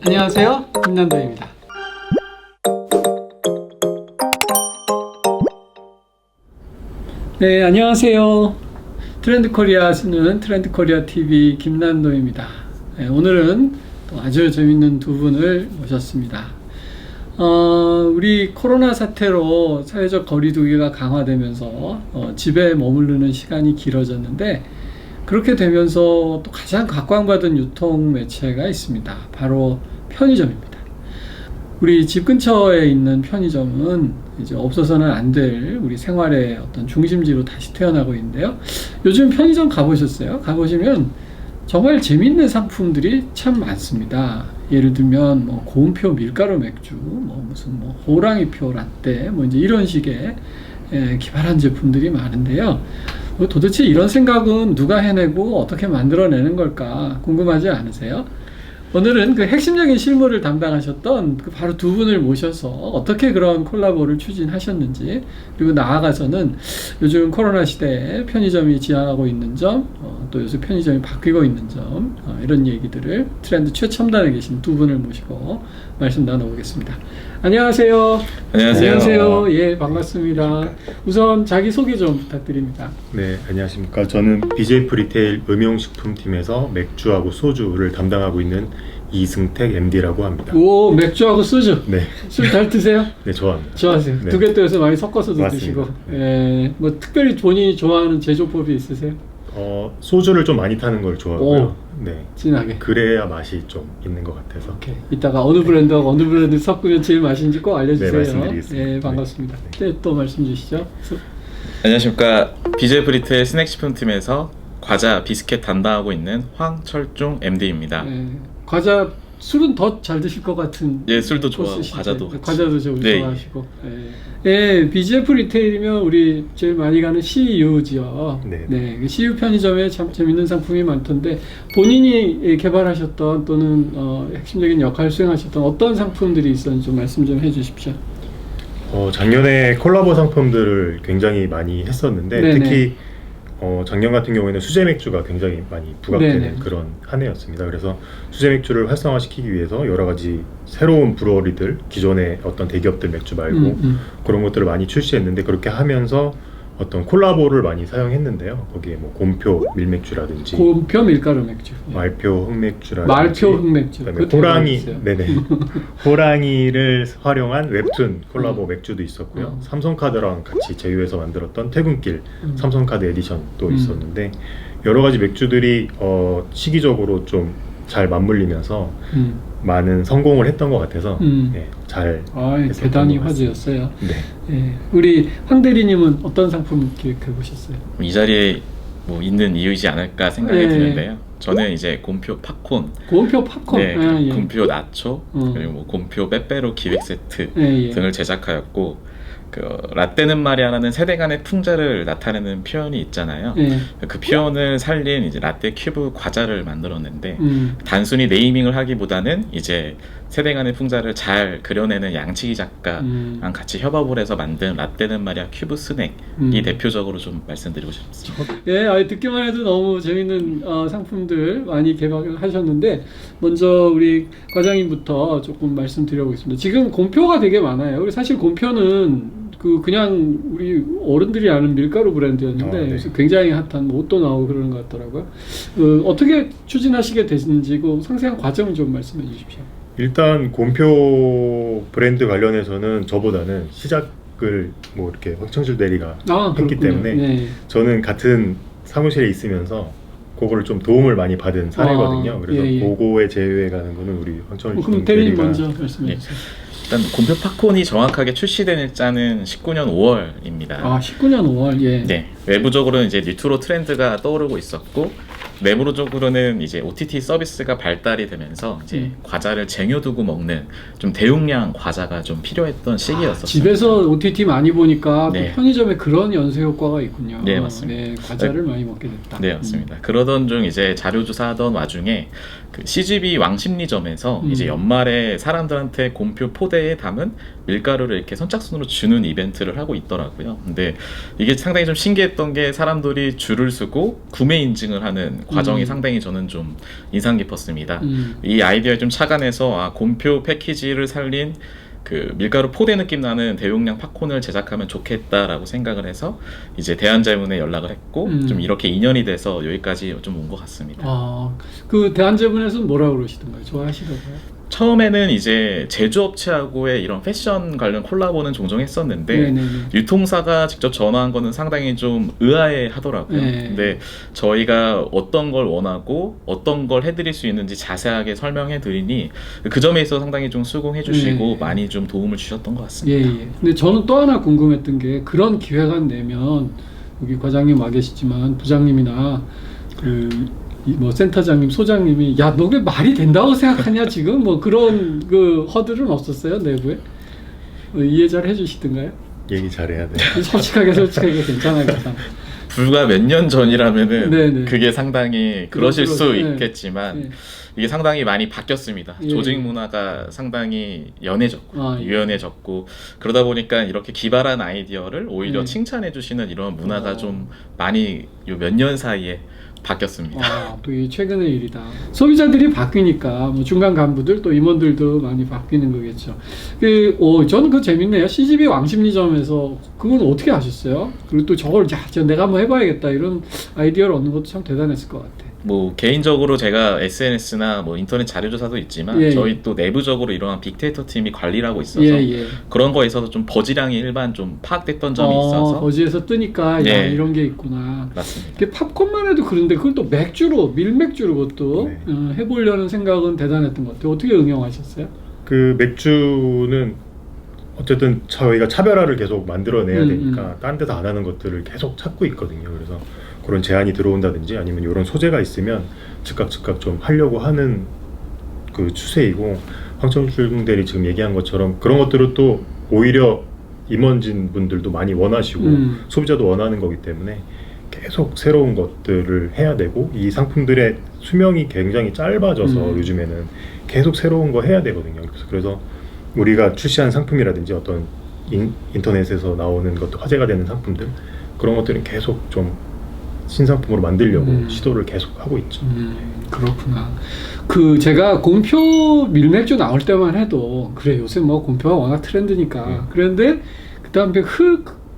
안녕하세요, 김남도입니다. 네, 안녕하세요. 트렌드코리아 쓰는 트렌드코리아 TV 김남도입니다. 네, 오늘은 또 아주 재밌는 두 분을 모셨습니다. 우리 코로나 사태로 사회적 거리두기가 강화되면서 집에 머무르는 시간이 길어졌는데, 그렇게 되면서 또 가장 각광받은 유통 매체가 있습니다. 바로 편의점입니다. 우리 집 근처에 있는 편의점은 이제 없어서는 안 될 우리 생활의 어떤 중심지로 다시 태어나고 있는데요. 요즘 편의점 가보셨어요? 가보시면 정말 재밌는 상품들이 참 많습니다. 예를 들면 뭐 고음표 밀가루 맥주, 무슨 호랑이표 라떼, 이제 이런 식의 기발한 제품들이 많은데요. 도대체 이런 생각은 누가 해내고 어떻게 만들어내는 걸까 궁금하지 않으세요? 오늘은 그 핵심적인 실무를 담당하셨던 그 바로 두 분을 모셔서 어떻게 그런 콜라보를 추진하셨는지, 그리고 나아가서는 요즘 코로나 시대에 편의점이 지향하고 있는 점, 또 요새 편의점이 바뀌고 있는 점, 이런 얘기들을 트렌드 최첨단에 계신 두 분을 모시고 말씀 나눠보겠습니다. 안녕하세요. 안녕하세요. 예, 반갑습니다. 우선 자기소개 좀 부탁드립니다. 네, 안녕하십니까. 저는 BJF 리테일 음용식품팀에서 맥주하고 소주를 담당하고 있는 이승택 MD라고 합니다. 오, 맥주하고 소주. 네. 술 잘 드세요? 네, 좋아합니다. 좋아하세요. 네. 두 개 떠서 많이 섞어서도 맞습니다. 드시고. 예, 특별히 본인이 좋아하는 제조법이 있으세요? 소주를 좀 많이 타는 걸 좋아하고요. 네. 진하게. 그래야 맛이 좀 있는 것 같아서. 오케이. 이따가 어느 브랜드하고 어느 브랜드 섞으면 제일 맛있는지 꼭 알려주세요. 네, 말씀드리겠습니다. 예, 반갑습니다. 네, 또 말씀 주시죠. 안녕하십니까. BJF 리테일 스낵식품팀에서 과자 비스켓 담당하고 있는 황철중 MD입니다. 예, 과자 술은 더 잘 드실 것 같은. 예, 술도 좋아하고 코스시죠. 과자도 같이. 과자도 좀 네. 좋아하시고. 예, BJF 리테일이면 우리 제일 많이 가는 CU지요. 네. 그 CU 편의점에 참 재밌는 상품이 많던데, 본인이 개발하셨던 또는 핵심적인 역할을 수행하셨던 어떤 상품들이 있었는지 좀 말씀 좀 해주십시오. 작년에 콜라보 상품들을 굉장히 많이 했었는데, 네네. 특히 작년 같은 경우에는 수제 맥주가 굉장히 많이 부각되는 네네. 그런 한 해였습니다. 그래서 수제 맥주를 활성화시키기 위해서 여러 가지 새로운 브루어리들, 기존의 어떤 대기업들 맥주 말고 그런 것들을 많이 출시했는데, 그렇게 하면서 어떤 콜라보를 많이 사용했는데요. 거기에 뭐 곰표 밀맥주라든지 곰표 밀가루 맥주. 말표 흑맥주라든지 말표 흑맥주. 그다음에 그거 호랑이, 대박이었어요. 네네, 호랑이를 활용한 웹툰 콜라보 맥주도 있었고요. 삼성카드랑 같이 제휴해서 만들었던 퇴근길 삼성카드 에디션도 있었는데, 여러 가지 맥주들이 시기적으로 좀 잘 맞물리면서 많은 성공을 했던 것 같아서 잘 했었던 대단히 것 같습니다. 화제였어요. 네. 예, 우리 황 대리님은 어떤 상품 기획해 보셨어요? 이 자리에 뭐 있는 이유이지 않을까 생각이 예. 드는데요. 저는 이제 곰표 팝콘, 곰표 팝콘, 네, 예. 곰표 나초, 그리고 뭐 곰표 빼빼로 기획 세트 예. 등을 제작하였고, 그 라떼는 말이야라는 세대 간의 풍자를 나타내는 표현이 있잖아요. 예. 그 표현을 살린 이제 라떼 큐브 과자를 만들었는데, 음. 단순히 네이밍을 하기보다는 이제 세대 간의 풍자를 잘 그려내는 양치기 작가랑 같이 협업을 해서 만든 라떼는 말이야 큐브 스낵이 대표적으로 좀 말씀드리고 싶습니다. 예, 듣기만 해도 너무 재밌는 상품들 많이 개발하셨는데, 먼저 우리 과장님부터 조금 말씀드려보겠습니다. 지금 곰표가 되게 많아요. 그리고 사실 곰표는 그냥 우리 어른들이 아는 밀가루 브랜드였는데 네. 굉장히 핫한 옷도 나오고 그러는 것 같더라고요. 어떻게 추진하시게 됐는지 그 상세한 과정을 좀 말씀해 주십시오. 일단 곰표 브랜드 관련해서는 저보다는 시작을 뭐 이렇게 황청실 대리가 했기 그렇군요. 때문에 네. 저는 같은 사무실에 있으면서 그거를 좀 도움을 많이 받은 사례거든요. 그래서 예. 그거에 제휴해가는 거는 우리 황청실 그럼 대리님 대리가 먼저 말씀해 주세요. 일단 곰표 팝콘이 정확하게 출시된 일자는 19년 5월입니다. 19년 5월, 예. 네, 외부적으로는 이제 리트로 트렌드가 떠오르고 있었고, 내부적으로는 이제 OTT 서비스가 발달이 되면서 이제 과자를 쟁여두고 먹는 좀 대용량 과자가 좀 필요했던 시기였었어요. 집에서 OTT 많이 보니까 또 네. 편의점에 그런 연쇄 효과가 있군요. 네, 맞습니다. 네, 과자를 많이 먹게 됐다. 네, 맞습니다. 그러던 중 이제 자료 조사하던 와중에 그 CGV 왕십리점에서 이제 연말에 사람들한테 곰표 포대에 담은 밀가루를 이렇게 선착순으로 주는 이벤트를 하고 있더라고요. 근데 이게 상당히 좀 신기했던 게, 사람들이 줄을 서고 구매 인증을 하는 과정이 상당히 저는 좀 인상 깊었습니다. 음. 이 아이디어에 좀 착안해서 곰표 패키지를 살린 그 밀가루 포대 느낌 나는 대용량 팝콘을 제작하면 좋겠다라고 생각을 해서 이제 대한제문에 연락을 했고 좀 이렇게 인연이 돼서 여기까지 좀 온 것 같습니다. 그 대한제분에서는 뭐라고 그러시던가요? 좋아하시던가요? 처음에는 이제 제조업체하고의 이런 패션 관련 콜라보는 종종 했었는데 네네네. 유통사가 직접 전화한 거는 상당히 좀 의아해 하더라고요. 네. 근데 저희가 어떤 걸 원하고 어떤 걸 해드릴 수 있는지 자세하게 설명해 드리니 그 점에 있어서 상당히 좀 수긍해 주시고 네. 많이 좀 도움을 주셨던 것 같습니다. 예. 근데 저는 또 하나 궁금했던 게 그런 기회가 되면 여기 과장님 와 계시지만 부장님이나 뭐 센터장님, 소장님이 야, 너 왜 말이 된다고 생각하냐 지금 뭐 그런 그 허들은 없었어요 내부에? 이해 잘 해주시던가요? 얘기 잘해야 돼. 솔직하게 괜찮아요. 괜찮아. 불과 몇 년 전이라면은 네네. 그게 상당히 그러실 수 네. 있겠지만 네. 이게 상당히 많이 바뀌었습니다. 예. 조직 문화가 상당히 연해졌고 예. 유연해졌고 그러다 보니까 이렇게 기발한 아이디어를 오히려 예. 칭찬해 주시는 이런 문화가 좀 많이 요 몇 년 사이에 바뀌었습니다. 또 이 최근의 일이다. 소비자들이 바뀌니까 뭐 중간 간부들 또 임원들도 많이 바뀌는 거겠죠. 저는 그거 재밌네요. CGV 왕십리점에서 그건 어떻게 하셨어요? 그리고 또 저걸 내가 한번 해봐야겠다 이런 아이디어를 얻는 것도 참 대단했을 것 같아. 뭐 개인적으로 제가 SNS나 뭐 인터넷 자료조사도 있지만 예, 저희 또 내부적으로 이러한 빅데이터 팀이 관리를 하고 있어서 예. 그런 거에 있어서 좀 버즈량이 일반 좀 파악됐던 점이 있어서 버즈에서 뜨니까 야, 예. 이런 게 있구나. 맞습니다. 이게 팝콘만 해도 그런데 그걸 또 밀맥주로 그것도 네. 해보려는 생각은 대단했던 것 같아요. 어떻게 응용하셨어요? 그 맥주는 어쨌든 저희가 차별화를 계속 만들어내야 되니까 다른 데서 안 하는 것들을 계속 찾고 있거든요. 그래서 그런 제안이 들어온다든지 아니면 이런 소재가 있으면 즉각 좀 하려고 하는 그 추세이고, 황천줄 대리 지금 얘기한 것처럼 그런 것들을 또 오히려 임원진 분들도 많이 원하시고 소비자도 원하는 거기 때문에 계속 새로운 것들을 해야 되고, 이 상품들의 수명이 굉장히 짧아져서 요즘에는 계속 새로운 거 해야 되거든요. 그래서 우리가 출시한 상품이라든지 어떤 인터넷에서 나오는 것도 화제가 되는 상품들, 그런 것들은 계속 좀 신상품으로 만들려고 시도를 계속 하고 있죠. 그렇구나. 제가 곰표 밀맥주 나올 때만 해도 그래 요새 뭐 곰표가 워낙 트렌드니까 그런데 그다음에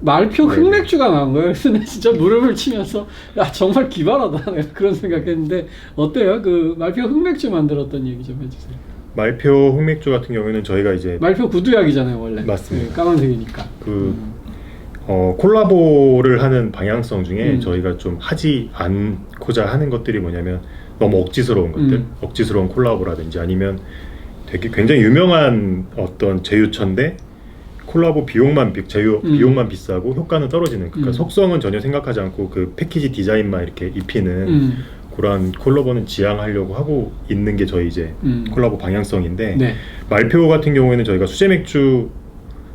말표 흑맥주가 나온 거예요. 그래서 내가 진짜 무릎을 치면서 야 정말 기발하다 그런 생각했는데 어때요? 그 말표 흑맥주 만들었던 얘기 좀 해주세요. 말표 흑맥주 같은 경우에는 저희가 이제 말표 구두약이잖아요 원래. 맞습니다. 네, 까만색이니까. 콜라보를 하는 방향성 중에 저희가 좀 하지 않고자 하는 것들이 뭐냐면 너무 억지스러운 것들, 억지스러운 콜라보라든지 아니면 되게 굉장히 유명한 어떤 제휴처인데 콜라보 비용만 비싸고 효과는 떨어지는, 그러니까 속성은 전혀 생각하지 않고 그 패키지 디자인만 이렇게 입히는 그런 콜라보는 지향하려고 하고 있는 게 저희 이제 콜라보 방향성인데, 네. 말표 같은 경우에는 저희가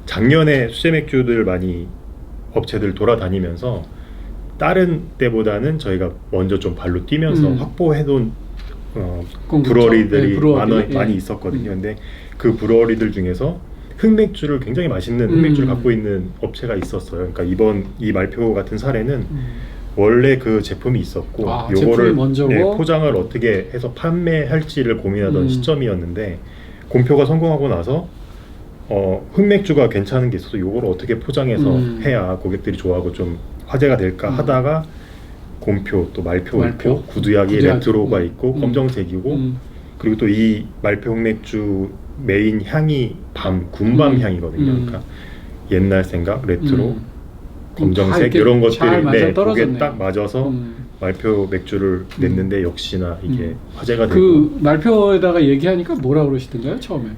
작년에 수제맥주들 많이 업체들 돌아다니면서 다른 때보다는 저희가 먼저 좀 발로 뛰면서 확보해둔 브러리들이 많이 있었거든요. 근데 그 브러리들 중에서 흑맥주를 굉장히 맛있는 흑맥주를 갖고 있는 업체가 있었어요. 그러니까 이 말표 같은 사례는 원래 그 제품이 있었고 요거를 포장을 어떻게 해서 판매할지를 고민하던 시점이었는데, 곰표가 성공하고 나서 흑맥주가 괜찮은 게 있어서 요거를 어떻게 포장해서 해야 고객들이 좋아하고 좀 화제가 될까 하다가 곰표, 또 말표 있고 구두약이 레트로가 있고 검정색이고 그리고 또 이 말표 흑맥주 메인 향이 군밤 향이거든요. 그러니까 옛날 생각, 레트로, 검정색 이런 것들이 거기에 딱 맞아서 말표 맥주를 냈는데 역시나 이게 화제가 되고. 그 말표에다가 얘기하니까 뭐라 그러시던가요 처음에?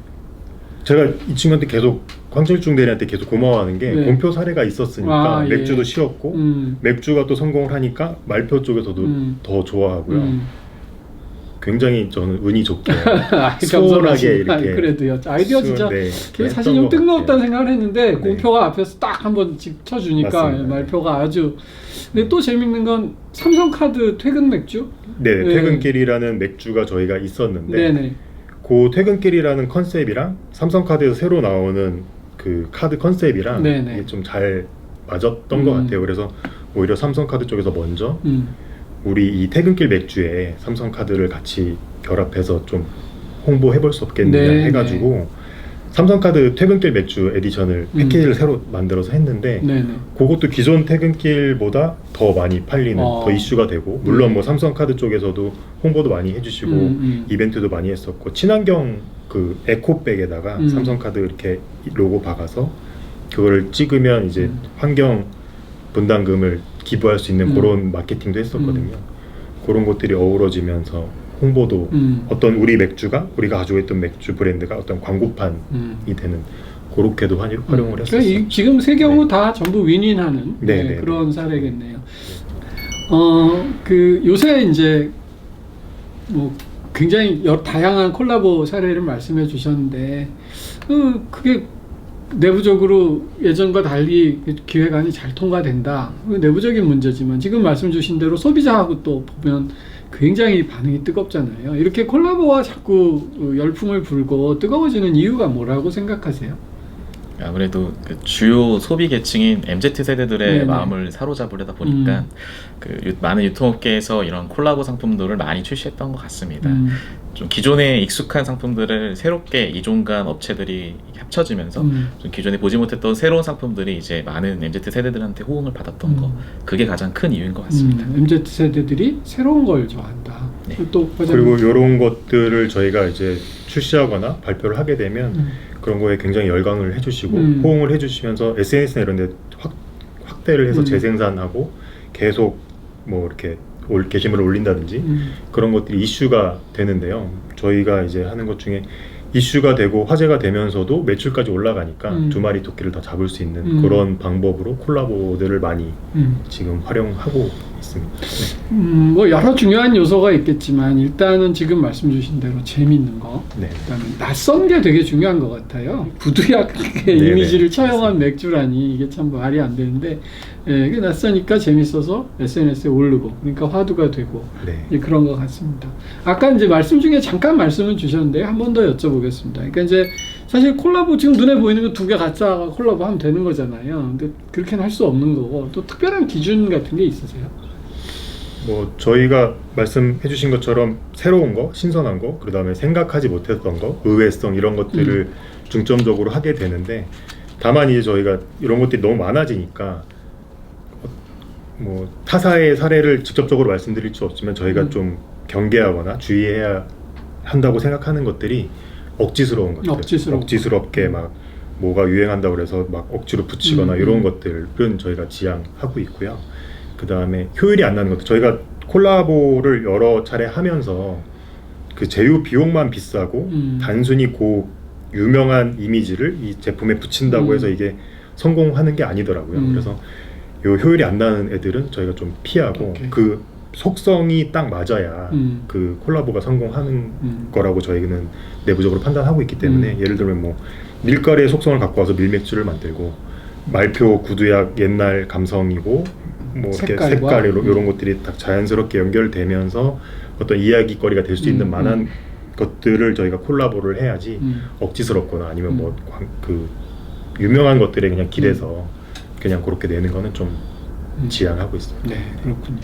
제가 이 친구한테 계속, 황철중 대리한테 계속 고마워하는 게 곰표 사례가 있었으니까 맥주도 쉬웠고 맥주가 또 성공을 하니까 말표 쪽에서도 더 좋아하고요. 굉장히 저는 운이 좋게 수월하게 이렇게. 그래도요. 아이디어 진짜 사실 좀 뜬금없다는 생각을 했는데 곰표가 앞에서 딱 한번 쳐주니까 맞습니다. 말표가 아주. 근데 또 재밌는 건 삼성카드 퇴근 맥주? 네, 퇴근길이라는 맥주가 저희가 있었는데 네네. 그 퇴근길이라는 컨셉이랑 삼성카드에서 새로 나오는 그 카드 컨셉이랑 이게 좀 잘 맞았던 것 같아요. 그래서 오히려 삼성카드 쪽에서 먼저 우리 이 퇴근길 맥주에 삼성카드를 같이 결합해서 좀 홍보해 볼 수 없겠느냐 네, 해가지고 삼성카드 퇴근길 맥주 에디션을 패키지를 새로 만들어서 했는데 네네. 그것도 기존 퇴근길보다 더 많이 팔리는 더 이슈가 되고 물론 뭐 삼성카드 쪽에서도 홍보도 많이 해주시고 이벤트도 많이 했었고 친환경 그 에코백에다가 삼성카드 이렇게 로고 박아서 그거를 찍으면 이제 환경 분담금을 기부할 수 있는 그런 마케팅도 했었거든요. 그런 것들이 어우러지면서 홍보도 어떤 우리 맥주가 우리가 가지고 있던 맥주 브랜드가 어떤 광고판이 되는 그렇게도 활용을 했었어요. 그러니까 지금 세 경우 다 전부 윈윈하는 네, 그런 사례겠네요. 그 요새 이제 뭐 굉장히 다양한 콜라보 사례를 말씀해 주셨는데 그게 내부적으로 예전과 달리 기획안이 잘 통과된다. 내부적인 문제지만 지금 말씀 주신 대로 소비자하고 또 보면 굉장히 반응이 뜨겁잖아요. 이렇게 콜라보와 자꾸 열풍을 불고 뜨거워지는 이유가 뭐라고 생각하세요? 아무래도 그 주요 소비 계층인 MZ 세대들의 네네. 마음을 사로잡으려다 보니까 그 많은 유통업계에서 이런 콜라보 상품들을 많이 출시했던 것 같습니다. 좀 기존에 익숙한 상품들을 새롭게 이종간 업체들이 합쳐지면서 좀 기존에 보지 못했던 새로운 상품들이 이제 많은 MZ 세대들한테 호응을 받았던 거, 그게 가장 큰 이유인 것 같습니다. MZ 세대들이 새로운 걸 좋아한다. 네. 또 그리고 이런 것들을 저희가 이제 출시하거나 발표를 하게 되면 그런 거에 굉장히 열광을 해주시고 호응을 해주시면서 SNS나 이런 데 확대를 해서 재생산하고 계속 뭐 이렇게 게시물을 올린다든지 그런 것들이 이슈가 되는데요. 저희가 이제 하는 것 중에 이슈가 되고 화제가 되면서도 매출까지 올라가니까 두 마리 토끼를 다 잡을 수 있는 그런 방법으로 콜라보들을 많이 지금 활용하고 있습니다. 네. 뭐 여러 중요한 요소가 있겠지만 일단은 지금 말씀 주신 대로 재밌는 거, 네. 그다음에 낯선 게 되게 중요한 것 같아요. 부두약의 이미지를 처형한 맥주라니 이게 참 말이 안 되는데 이게 낯서니까 재밌어서 SNS에 오르고 그러니까 화두가 되고 네. 그런 것 같습니다. 아까 이제 말씀 중에 잠깐 말씀을 주셨는데 한 번 더 여쭤보겠습니다. 그러니까 이제 사실 콜라보 지금 눈에 보이는 거 두 개 갖다가 콜라보 하면 되는 거잖아요. 근데 그렇게는 할 수 없는 거고 또 특별한 기준 같은 게 있으세요? 뭐 저희가 말씀해 주신 것처럼 새로운 거, 신선한 거, 그 다음에 생각하지 못했던 거, 의외성 이런 것들을 중점적으로 하게 되는데 다만 이제 저희가 이런 것들이 너무 많아지니까 뭐 타사의 사례를 직접적으로 말씀드릴 수 없지만 저희가 좀 경계하거나 주의해야 한다고 생각하는 것들이 억지스러운 것들, 억지스럽게 막 뭐가 유행한다고 그래서 막 억지로 붙이거나 이런 것들은 저희가 지양하고 있고요. 그 다음에 효율이 안 나는 것들, 저희가 콜라보를 여러 차례 하면서 그 제휴 비용만 비싸고 단순히 그 유명한 이미지를 이 제품에 붙인다고 해서 이게 성공하는 게 아니더라고요. 그래서 요 효율이 안 나는 애들은 저희가 좀 피하고 그 속성이 딱 맞아야 그 콜라보가 성공하는 거라고 저희는 내부적으로 판단하고 있기 때문에 예를 들면 뭐 밀가루의 속성을 갖고 와서 밀맥주를 만들고 말표 구두약 옛날 감성이고 뭐 이렇게 색깔 이런 것들이 딱 자연스럽게 연결되면서 어떤 이야기거리가 될 수 있는 만한 것들을 저희가 콜라보를 해야지 억지스럽거나 아니면 뭐 그 유명한 것들에 그냥 길에서 그냥 그렇게 내는 거는 좀 지양하고 있습니다. 네, 그렇군요.